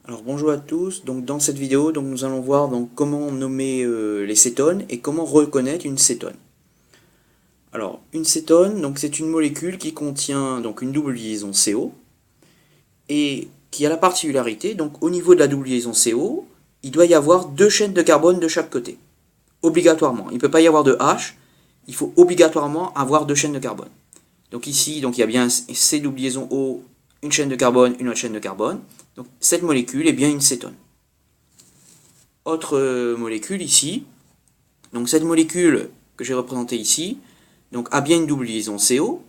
Alors bonjour à tous, donc dans cette vidéo nous allons voir comment nommer les cétones et comment reconnaître une cétone. Alors une cétone c'est une molécule qui contient une double liaison CO et qui a la particularité au niveau de la double liaison CO, il doit y avoir deux chaînes de carbone de chaque côté, obligatoirement. Il ne peut pas y avoir de H, il faut obligatoirement avoir deux chaînes de carbone. Donc ici il y a bien C double liaison O, une chaîne de carbone, une autre chaîne de carbone. Donc cette molécule est bien une cétone. Autre molécule ici, donc cette molécule que j'ai représentée ici, a bien une double liaison CO,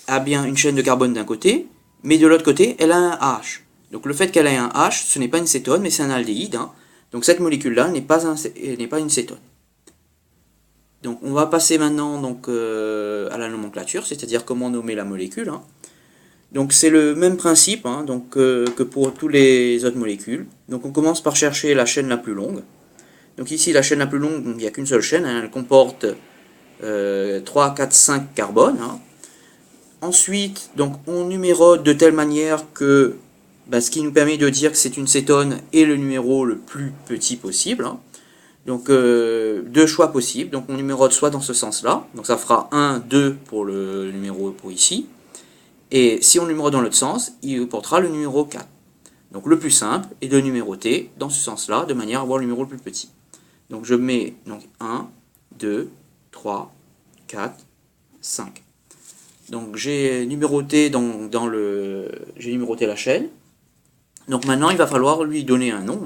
a bien une chaîne de carbone d'un côté, mais de l'autre côté, elle a un H. Donc le fait qu'elle ait un H, ce n'est pas une cétone, mais c'est un aldéhyde. Donc cette molécule-là n'est pas une cétone. Donc on va passer maintenant à la nomenclature, c'est-à-dire comment nommer la molécule. Donc c'est le même principe que pour toutes les autres molécules. Donc on commence par chercher la chaîne la plus longue. Donc ici, la chaîne la plus longue, il n'y a qu'une seule chaîne, elle comporte 3, 4, 5 carbones. Ensuite, on numérote de telle manière que ce qui nous permet de dire que c'est une cétone est le numéro le plus petit possible. Donc deux choix possibles, donc on numérote soit dans ce sens-là, donc ça fera 1, 2 pour le numéro pour ici, et si on numérote dans l'autre sens, il portera le numéro 4. Donc le plus simple est de numéroter dans ce sens-là, de manière à avoir le numéro le plus petit. Donc je mets 1, 2, 3, 4, 5. Donc j'ai numéroté j'ai numéroté la chaîne. Donc maintenant il va falloir lui donner un nom.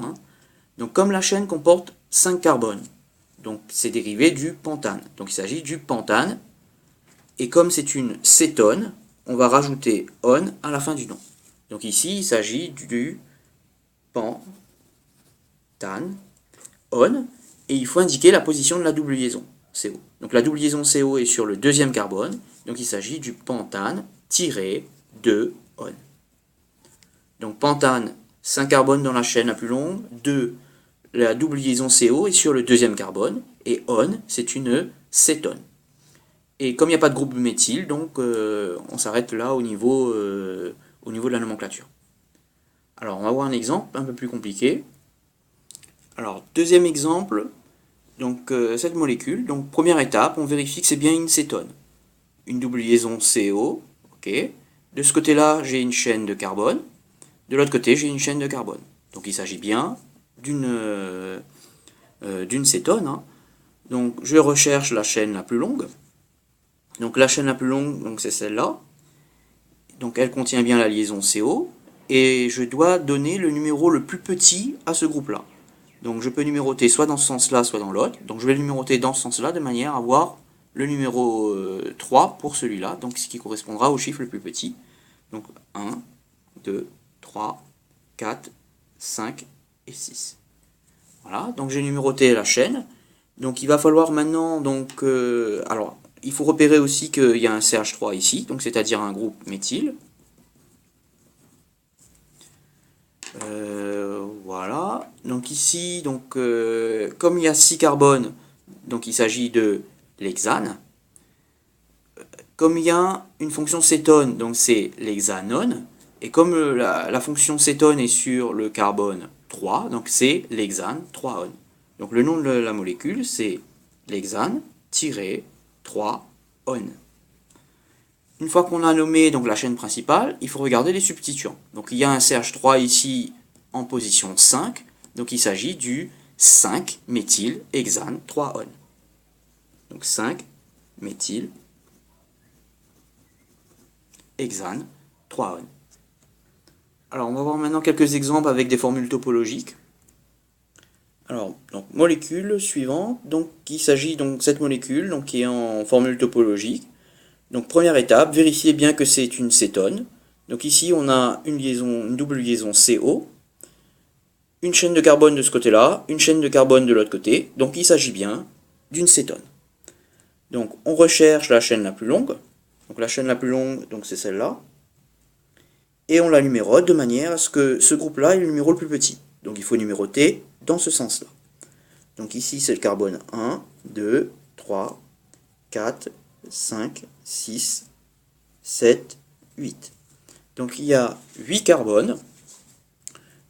Donc comme la chaîne comporte 5 carbones, donc c'est dérivé du pentane. Donc il s'agit du pentane. Et comme c'est une cétone, on va rajouter on à la fin du nom. Donc ici il s'agit du pentane, on, et il faut indiquer la position de la double liaison CO. Donc la double liaison CO est sur le deuxième carbone, donc il s'agit du pentane tiré de on. Donc pentane, 5 carbones dans la chaîne la plus longue, 2, la double liaison CO est sur le deuxième carbone, et on, c'est une cétone. Et comme il n'y a pas de groupe méthyle, on s'arrête là au niveau de la nomenclature. Alors on va voir un exemple un peu plus compliqué. Alors deuxième exemple, cette molécule, première étape, on vérifie que c'est bien une cétone. Une double liaison CO, ok. De ce côté-là, j'ai une chaîne de carbone. De l'autre côté, j'ai une chaîne de carbone. Donc il s'agit bien d'une cétone. Donc je recherche la chaîne la plus longue. Donc la chaîne la plus longue, c'est celle-là. Donc elle contient bien la liaison CO. Et je dois donner le numéro le plus petit à ce groupe-là. Donc je peux numéroter soit dans ce sens-là, soit dans l'autre. Donc je vais le numéroter dans ce sens-là de manière à avoir le numéro 3 pour celui-là, donc ce qui correspondra au chiffre le plus petit. Donc 1, 2, 3, 4, 5 et 6. Voilà, donc j'ai numéroté la chaîne. Donc il va falloir maintenant, alors il faut repérer aussi qu'il y a un CH3 ici, donc c'est-à-dire un groupe méthyle. Voilà, donc ici, comme il y a 6 carbones, donc il s'agit de l'hexane. Comme il y a une fonction cétone, donc c'est l'hexanone. Et comme la fonction cétone est sur le carbone 3, donc c'est l'hexane 3-one. Donc le nom de la molécule, c'est l'hexane-3-one. Une fois qu'on a nommé la chaîne principale, il faut regarder les substituants. Donc il y a un CH3 ici en position 5, donc il s'agit du 5-méthylhexane 3-one. Donc 5-méthylhexane 3-one. Alors on va voir maintenant quelques exemples avec des formules topologiques. Alors, molécule suivante, il s'agit de cette molécule qui est en formule topologique. Donc première étape, vérifiez bien que c'est une cétone. Donc ici on a une double liaison CO, une chaîne de carbone de ce côté-là, une chaîne de carbone de l'autre côté. Donc il s'agit bien d'une cétone. Donc on recherche la chaîne la plus longue. Donc la chaîne la plus longue, c'est celle-là. Et on la numérote de manière à ce que ce groupe-là est le numéro le plus petit. Donc il faut numéroter dans ce sens-là. Donc ici c'est le carbone 1, 2, 3, 4, 5, 6, 7, 8. Donc il y a 8 carbones.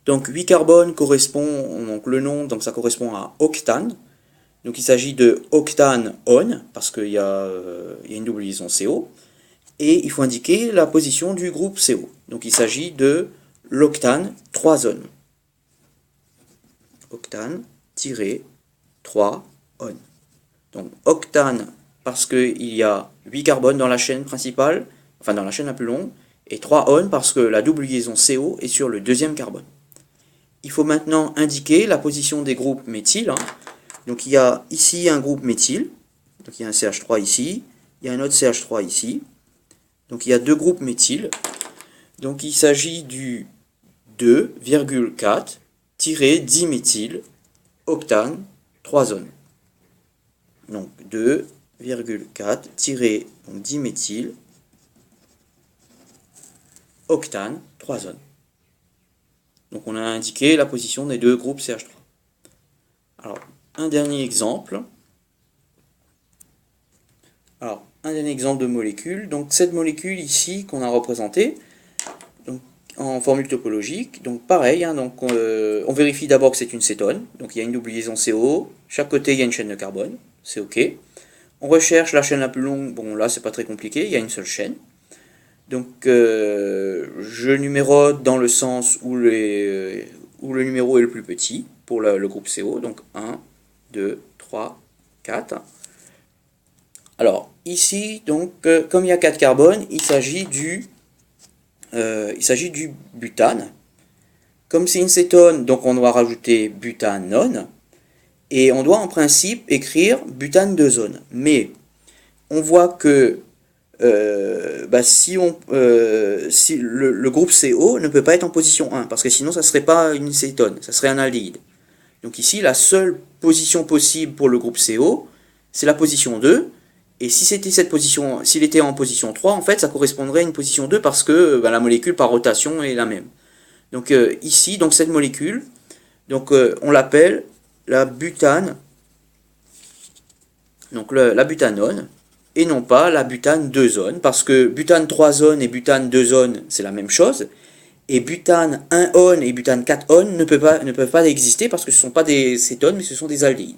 Donc 8 carbones correspond, donc le nom, donc ça correspond à octane. Donc il s'agit de octane on, parce qu'il y a une double liaison CO. Et il faut indiquer la position du groupe CO. Donc il s'agit de l'octane 3-on. Octane-3 on. Donc octane parce qu'il y a 8 carbones dans la chaîne principale, enfin dans la chaîne la plus longue, et 3 on parce que la double liaison CO est sur le deuxième carbone. Il faut maintenant indiquer la position des groupes méthyl. Donc il y a ici un groupe méthyle, donc il y a un CH3 ici, il y a un autre CH3 ici. Donc il y a deux groupes méthyl. Donc il s'agit du 2,4-diméthyl octane 3-on. Donc 2,4-diméthyl octane 3-on. Donc on a indiqué la position des deux groupes CH3. Alors, un dernier exemple. Alors, un dernier exemple de molécule. Donc cette molécule ici qu'on a représentée, donc, en formule topologique, donc pareil, donc, on vérifie d'abord que c'est une cétone. Donc il y a une double liaison CO, chaque côté il y a une chaîne de carbone, c'est OK. On recherche la chaîne la plus longue, bon là c'est pas très compliqué, il y a une seule chaîne. Donc je numérote dans le sens où le numéro est le plus petit pour le groupe CO, donc 1, 2, 3, 4. Alors ici, donc, comme il y a 4 carbones, il s'agit du butane. Comme c'est une cétone, donc on doit rajouter butanone, et on doit en principe écrire butane 2-on. Mais on voit que si le groupe CO ne peut pas être en position 1, parce que sinon ça ne serait pas une cétone, ça serait un aldéhyde. Donc ici, la seule position possible pour le groupe CO, c'est la position 2, et si c'était cette position, s'il était en position 3, en fait, ça correspondrait à une position 2 parce que la molécule par rotation est la même. Donc ici, donc cette molécule, donc on l'appelle la butane, donc la butanone, et non pas la butane 2-on, parce que butane 3-on et butane 2-on, c'est la même chose, et butane 1-on et butane 4-on ne peuvent pas exister parce que ce ne sont pas des cétones, mais ce sont des aldéhydes.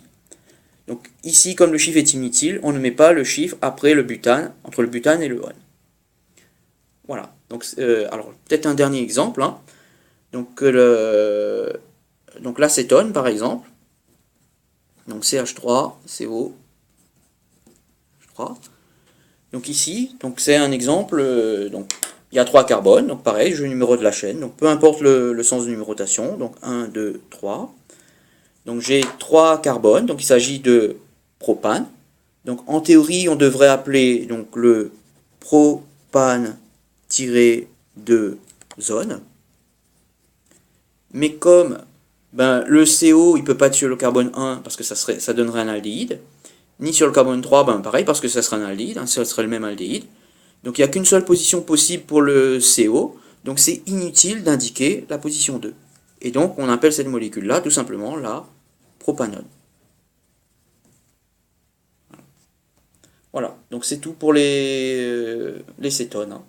Donc ici, comme le chiffre est inutile, on ne met pas le chiffre après le butane, entre le butane et le on. Voilà. Donc, alors, peut-être un dernier exemple. Donc, l'acétone, par exemple. Donc CH3, CO, 3. Donc ici, donc c'est un exemple. Donc il y a 3 carbones. Donc pareil, je numérote la chaîne. Donc peu importe le sens de numérotation. Donc 1, 2, 3. Donc j'ai 3 carbones. Donc il s'agit de propane. Donc en théorie, on devrait appeler donc le propane-2-zone. Mais comme le CO, il ne peut pas être sur le carbone 1 parce que ça donnerait un aldéhyde, ni sur le carbone 3, pareil, parce que ça serait un aldéhyde, ça serait le même aldéhyde. Donc il n'y a qu'une seule position possible pour le CO, donc c'est inutile d'indiquer la position 2. Et donc on appelle cette molécule-là tout simplement la propanone. Voilà, donc c'est tout pour les cétones.